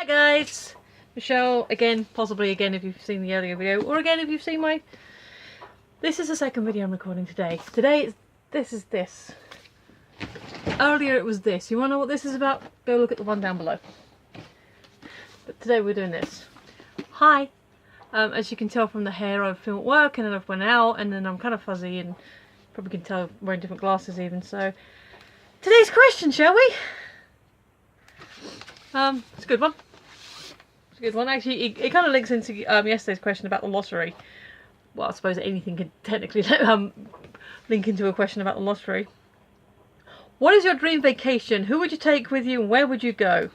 guys, Michelle again, possibly again if you've seen the earlier video, or again if you've seen my... This is the second video I'm recording today. Today this is this. Earlier it was this. You wanna know what this is about? Go look at the one down below. But today we're doing this. Hi! As you can tell from the hair, I've been at work and then I've went out and then I'm kind of fuzzy and probably can tell I'm wearing different glasses even, so... Today's question, shall we? It's a good one. It's a good one. Actually, it kind of links into yesterday's question about the lottery. Well, I suppose anything can technically link into a question about the lottery. What is your dream vacation? Who would you take with you and where would you go?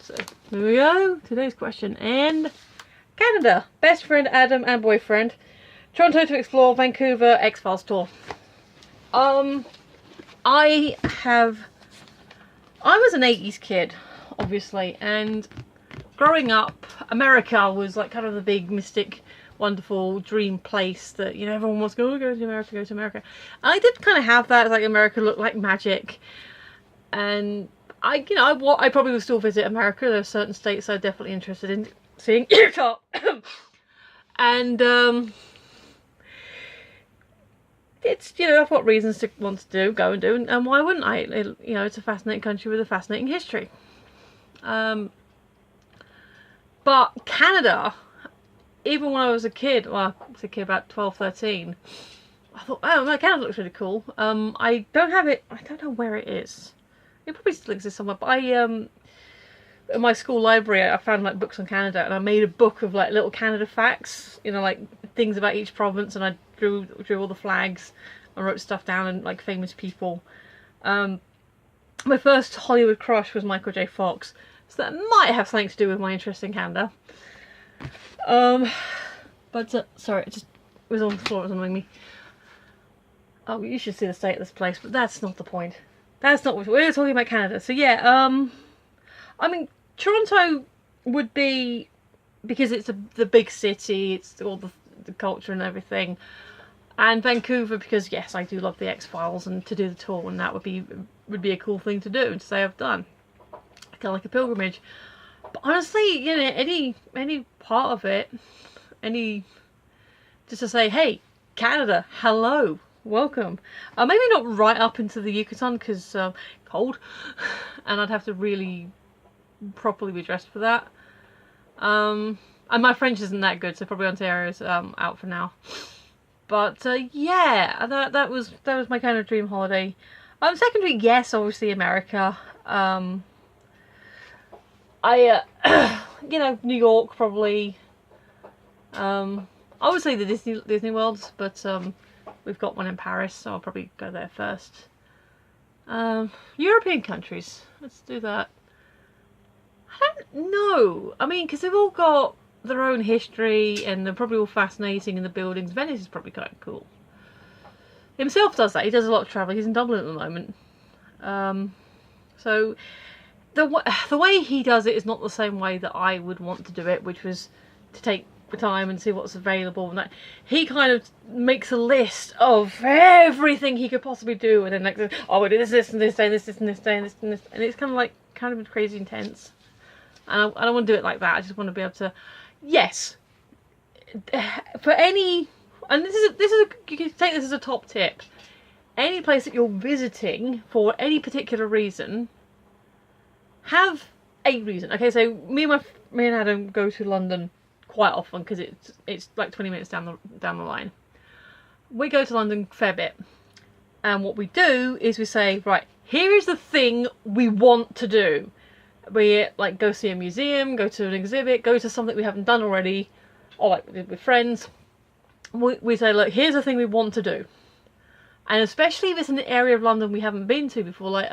So, here we go. Today's question. And Canada. Best friend Adam and boyfriend. Toronto to explore. Vancouver. X-Files tour. I was an 80s kid, obviously, and growing up, America was like kind of the big mystic, wonderful dream place that, you know, everyone wants to go to America, go to America. And I did kind of have that, like America looked like magic. And I probably would still visit America. There are certain states I'm definitely interested in seeing. And it's, you know, I've got reasons to want to go and do, and why wouldn't I? You know, it's a fascinating country with a fascinating history. But Canada, even when I was a kid, well, I was a kid about 12, 13, I thought, oh no, Canada looks really cool. I don't know where it is. It probably still exists somewhere, but in my school library I found like books on Canada, and I made a book of like little Canada facts, you know, like things about each province, and I drew all the flags and wrote stuff down and like famous people. My first Hollywood crush was Michael J. Fox, so that might have something to do with my interest in Canada. Sorry, it was on the floor, it was annoying me. Oh, you should see the state of this place, but that's not the point. That's not what we're talking about. Canada. So yeah, I mean, Toronto would be, because it's the big city, it's all the culture and everything. And Vancouver, because yes, I do love the X-Files, and to do the tour, and that would be a cool thing to do and to say I've done. Kind of like a pilgrimage. But honestly, you know, any part of it, just to say, hey, Canada, hello, welcome. Maybe not right up into the Yucatan because cold, and I'd have to really properly be dressed for that. And my French isn't that good, so probably Ontario's out for now. But yeah, that was my kind of dream holiday. Secondary, yes, obviously America. You know, New York probably. I would say the Disney Worlds, but we've got one in Paris, so I'll probably go there first. European countries, let's do that. I don't know. I mean, because they've all got their own history and they're probably all fascinating, and the buildings. Venice is probably kind of cool. Himself does that. He does a lot of travel. He's in Dublin at the moment. So the way he does it is not the same way that I would want to do it, which was to take the time and see what's available. And that he kind of makes a list of everything he could possibly do, and then like, oh, we'll do this and this day, this and this day, and this and this, and it's kind of crazy intense. And I don't want to do it like that. I just want to be able to, yes, for any, and this is you can take this as a top tip. Any place that you're visiting for any particular reason, have a reason. Okay, so me and Adam go to London quite often because it's like 20 minutes down the line. We go to London a fair bit, and what we do is we say, right, here is the thing we want to do. We like go see a museum, go to an exhibit, go to something we haven't done already, or like with friends. We say, look, here's the thing we want to do. And especially if it's an area of London we haven't been to before, like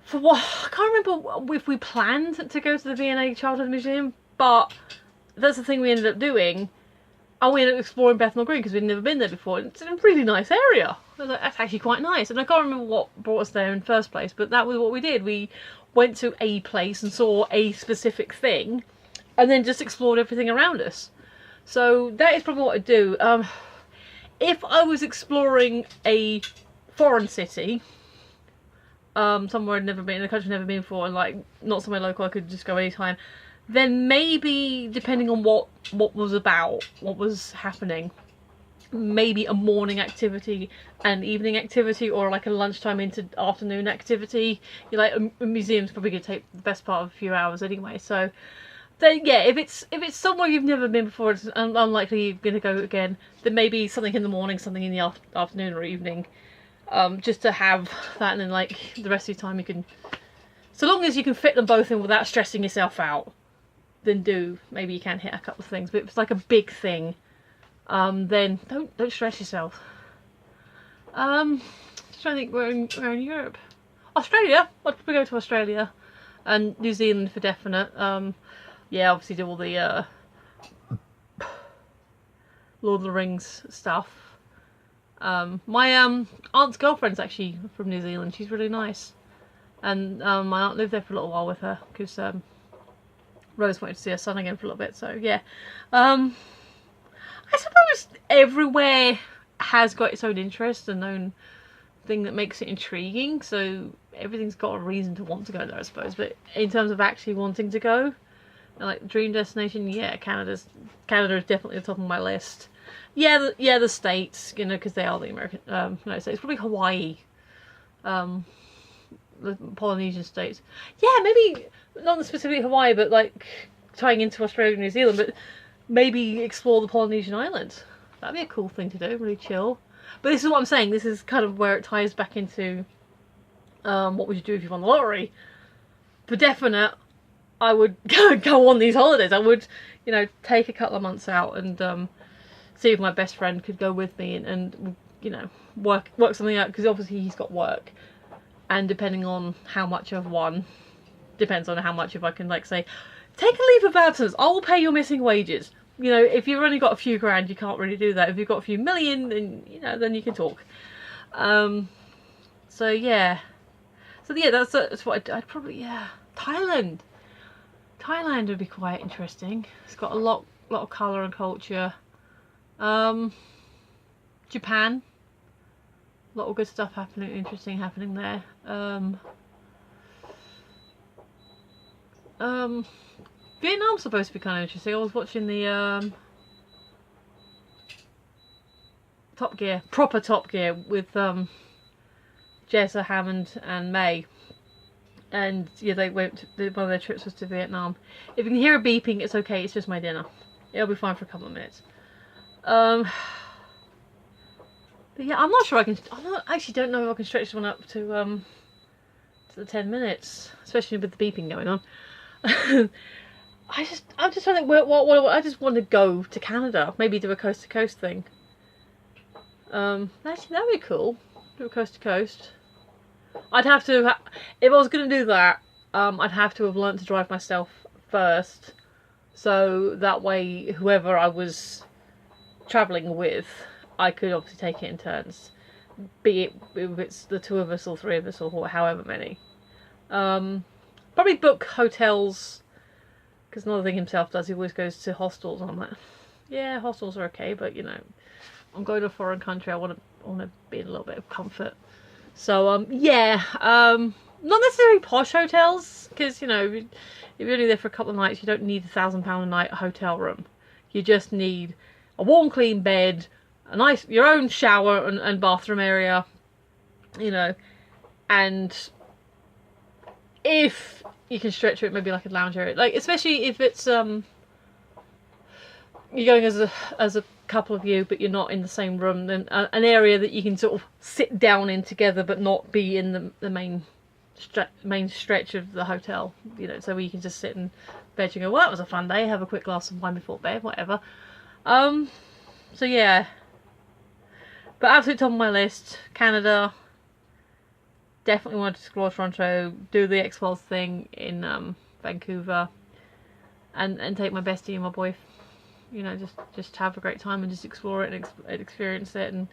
for what, I can't remember if we planned to go to the V&A Childhood Museum, but that's the thing we ended up doing. And we ended up exploring Bethnal Green because we'd never been there before. It's a really nice area. I was like, that's actually quite nice. And I can't remember what brought us there in the first place, but that was what we did. We went to a place and saw a specific thing, and then just explored everything around us. So that is probably what I'd do. If I was exploring a foreign city, somewhere I'd never been, in a country I've never been before, and like not somewhere local I could just go anytime, then maybe, depending on what was happening, maybe a morning activity, an evening activity, or like a lunchtime into afternoon activity. You like, a museum's probably gonna take the best part of a few hours anyway, so then yeah, if it's somewhere you've never been before, it's unlikely you're gonna go again, then maybe something in the morning, something in the afternoon or evening, just to have that, and then like the rest of your time you can, so long as you can fit them both in without stressing yourself out, then maybe you can hit a couple of things. But if it's like a big thing, then don't stress yourself. Just trying to think, we're in Europe. Australia, I'd probably go to Australia, and New Zealand for definite. Yeah, obviously do all the Lord of the Rings stuff. My aunt's girlfriend's actually from New Zealand. She's really nice, and my aunt lived there for a little while with her, because Rose wanted to see her son again for a little bit. So yeah, I suppose everywhere has got its own interest and own thing that makes it intriguing, so everything's got a reason to want to go there, I suppose. But in terms of actually wanting to go, like dream destination, yeah, Canada is definitely the top of my list. Yeah, the States, you know, because they are the American United States. Probably Hawaii, the Polynesian states. Yeah, maybe not specifically Hawaii, but like tying into Australia and New Zealand, but maybe explore the Polynesian islands. That'd be a cool thing to do, really chill. But this is what I'm saying, this is kind of where it ties back into what would you do if you won the lottery. For definite, I would go on these holidays. I would, you know, take a couple of months out and see if my best friend could go with me and you know, work something out, because obviously he's got work, and depending on how much I've won, depends on how much, if I can like say, take a leave of absence, I will pay your missing wages. You know, if you've only got a few grand, you can't really do that. If you've got a few million, then, you know, then you can talk. So yeah, that's what I'd probably, yeah. Thailand would be quite interesting. It's got a lot of colour and culture. Japan, a lot of good stuff interesting happening there. Vietnam's supposed to be kind of interesting. I was watching the proper Top Gear with Jezza, Hammond and May. And yeah, one of their trips was to Vietnam. If you can hear a beeping, it's okay, it's just my dinner. It'll be fine for a couple of minutes. But yeah, I'm not sure I actually don't know if I can stretch this one up to the 10 minutes, especially with the beeping going on. I'm just trying to think what I just want to go to Canada, maybe do a coast to coast thing. Actually that'd be cool. Do a coast to coast. I'd have to, if I was going to do that, I'd have to have learnt to drive myself first, so that way whoever I was travelling with, I could obviously take it in turns, be it if it's the two of us or three of us or however many. Probably book hotels, because another thing himself does, he always goes to hostels, and I'm like, yeah, hostels are okay, but you know, I'm going to a foreign country, I want to be in a little bit of comfort. So yeah, not necessarily posh hotels, because you know, if you're only there for a couple of nights, you don't need £1,000 a night hotel room. You just need a warm, clean bed, your own shower and bathroom area, you know, and if you can stretch it, maybe like a lounge area, like especially if it's you're going as a couple of you, but you're not in the same room, then an area that you can sort of sit down in together, but not be in the main stretch of the hotel, you know, so where you can just sit in bed and go, well, that was a fun day, have a quick glass of wine before bed, whatever. So yeah, but absolute top of my list, Canada. Definitely want to explore Toronto, do the X-Files thing in Vancouver, and take my bestie and my boy, you know, just have a great time and just explore it and experience it and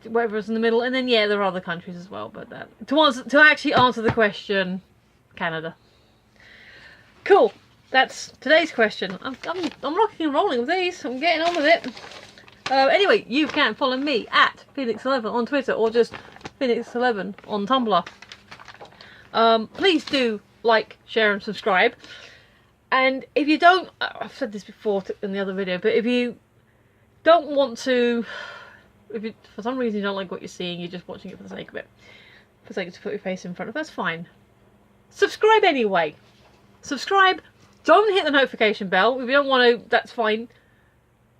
whatever's in the middle. And then yeah, there are other countries as well, but to actually answer the question, Canada. Cool. That's today's question. I'm rocking and rolling with these. I'm getting on with it. Anyway, you can follow me at Phoenix11 on Twitter, or just Phoenix11 on Tumblr. Please do like, share and subscribe. And if you don't, I've said this before in the other video, but if you don't want to, if you, for some reason you don't like what you're seeing, you're just watching it for the sake of it, for the sake of to put your face in front of, that's fine. Subscribe anyway. Subscribe. Don't hit the notification bell. If you don't want to, that's fine.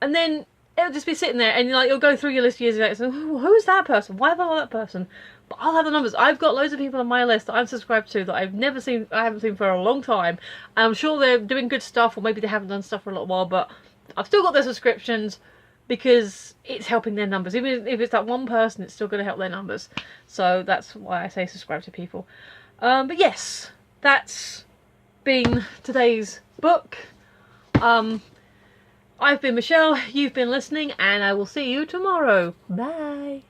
And then it'll just be sitting there, and you'll go through your list of years ago. So who's that person? Why have I got that person? But I'll have the numbers. I've got loads of people on my list that I'm subscribed to that I've never seen. I haven't seen for a long time. And I'm sure they're doing good stuff, or maybe they haven't done stuff for a little while. But I've still got their subscriptions because it's helping their numbers. Even if it's that one person, it's still going to help their numbers. So that's why I say subscribe to people. But yes, that's been today's book. I've been Michelle, you've been listening, and I will see you tomorrow. Bye!